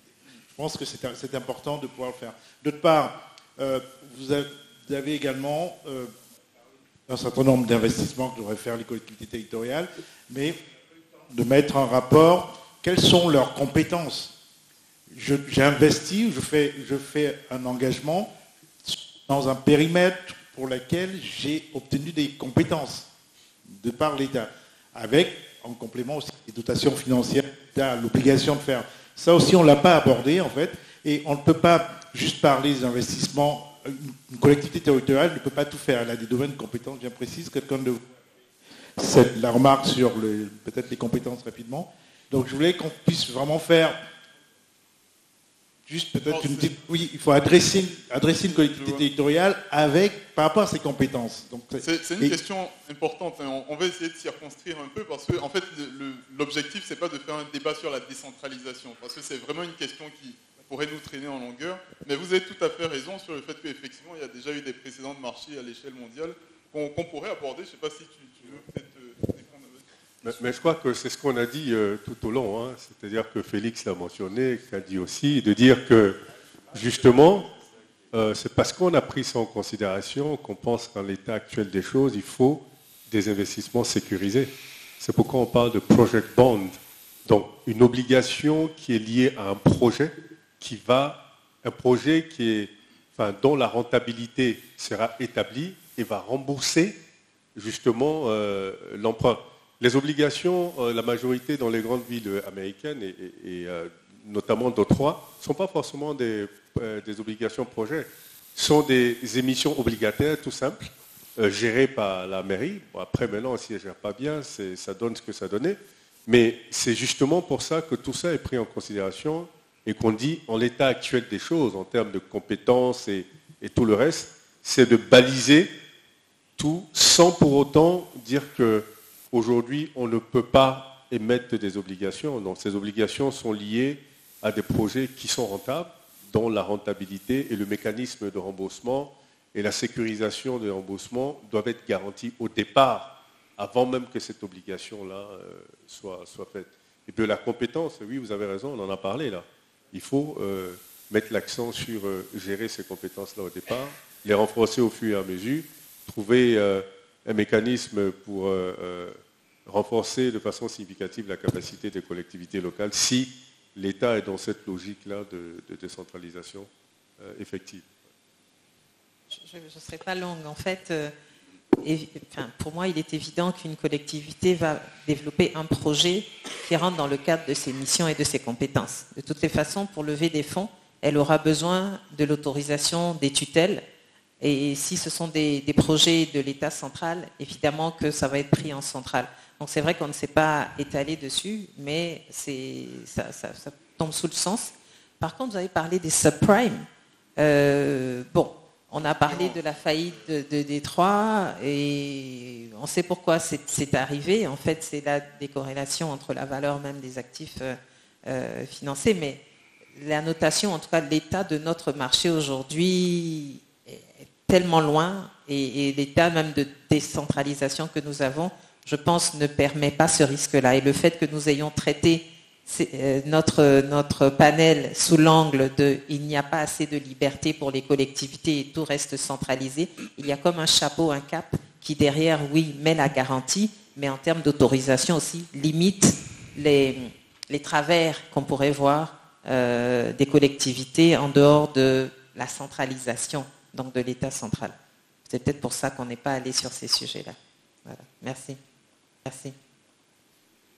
je pense que c'est important de pouvoir le faire. D'autre part, vous avez également un certain nombre d'investissements que devraient faire les collectivités territoriales, mais de mettre en rapport quelles sont leurs compétences. J'ai investi, je fais un engagement dans un périmètre pour lequel j'ai obtenu des compétences de par l'État, avec en complément aussi des dotations financières, l'obligation de faire. Ça aussi, on ne l'a pas abordé en fait, et on ne peut pas juste parler des investissements. Une collectivité territoriale ne peut pas tout faire, elle a des domaines de compétences bien précises. Quelqu'un de c'est la remarque sur peut-être les compétences rapidement. Donc je voulais qu'on puisse vraiment faire juste peut-être une petite... Oui, il faut adresser une collectivité territoriale par rapport à ses compétences. C'est une question importante. On va essayer de circonscrire un peu parce que en fait, l'objectif, c'est pas de faire un débat sur la décentralisation, parce que c'est vraiment une question qui pourrait nous traîner en longueur. Mais vous avez tout à fait raison sur le fait qu'effectivement, il y a déjà eu des précédents de marché à l'échelle mondiale qu'on pourrait aborder. Je ne sais pas si tu veux peut-être répondre. Mais je crois que c'est ce qu'on a dit tout au long. Hein. C'est-à-dire que Félix l'a mentionné, qu'a dit aussi, de dire que justement, c'est parce qu'on a pris ça en considération qu'on pense qu'en l'état actuel des choses, il faut des investissements sécurisés. C'est pourquoi on parle de project bond. Donc une obligation qui est liée à un projet dont la rentabilité sera établie et va rembourser justement l'emprunt. Les obligations, la majorité dans les grandes villes américaines et notamment Détroit, ne sont pas forcément des obligations projet, sont des émissions obligataires tout simples, gérées par la mairie. Bon, après maintenant, si elle ne gère pas bien, ça donne ce que ça donnait. Mais c'est justement pour ça que tout ça est pris en considération et qu'on dit, en l'état actuel des choses, en termes de compétences et tout le reste, c'est de baliser tout sans pour autant dire qu'aujourd'hui, on ne peut pas émettre des obligations. Donc ces obligations sont liées à des projets qui sont rentables, dont la rentabilité et le mécanisme de remboursement et la sécurisation des remboursements doivent être garantis au départ, avant même que cette obligation-là soit faite. Et puis la compétence, oui, vous avez raison, on en a parlé là. Il faut mettre l'accent sur gérer ces compétences-là au départ, les renforcer au fur et à mesure, trouver un mécanisme pour renforcer de façon significative la capacité des collectivités locales si l'État est dans cette logique-là de décentralisation effective. Je ne serai pas longue. En fait, pour moi, il est évident qu'une collectivité va développer un projet qui rentre dans le cadre de ses missions et de ses compétences. De toutes les façons, pour lever des fonds, elle aura besoin de l'autorisation des tutelles. Et si ce sont des projets de l'État central, évidemment que ça va être pris en centrale. Donc c'est vrai qu'on ne s'est pas étalé dessus, mais ça tombe sous le sens. Par contre, vous avez parlé des subprimes. On a parlé de la faillite de Détroit et on sait pourquoi c'est arrivé. En fait, c'est la décorrélation entre la valeur même des actifs financés, mais la notation, en tout cas, l'état de notre marché aujourd'hui est tellement loin et l'état même de décentralisation que nous avons, je pense, ne permet pas ce risque-là. Et le fait que nous ayons traité notre panel sous l'angle de il n'y a pas assez de liberté pour les collectivités et tout reste centralisé, il y a comme un chapeau, un cap qui derrière, oui, met la garantie, mais en termes d'autorisation aussi, limite les travers qu'on pourrait voir des collectivités en dehors de la centralisation, donc de l'État central. C'est peut-être pour ça qu'on n'est pas allé sur ces sujets-là. Voilà. Merci. Merci.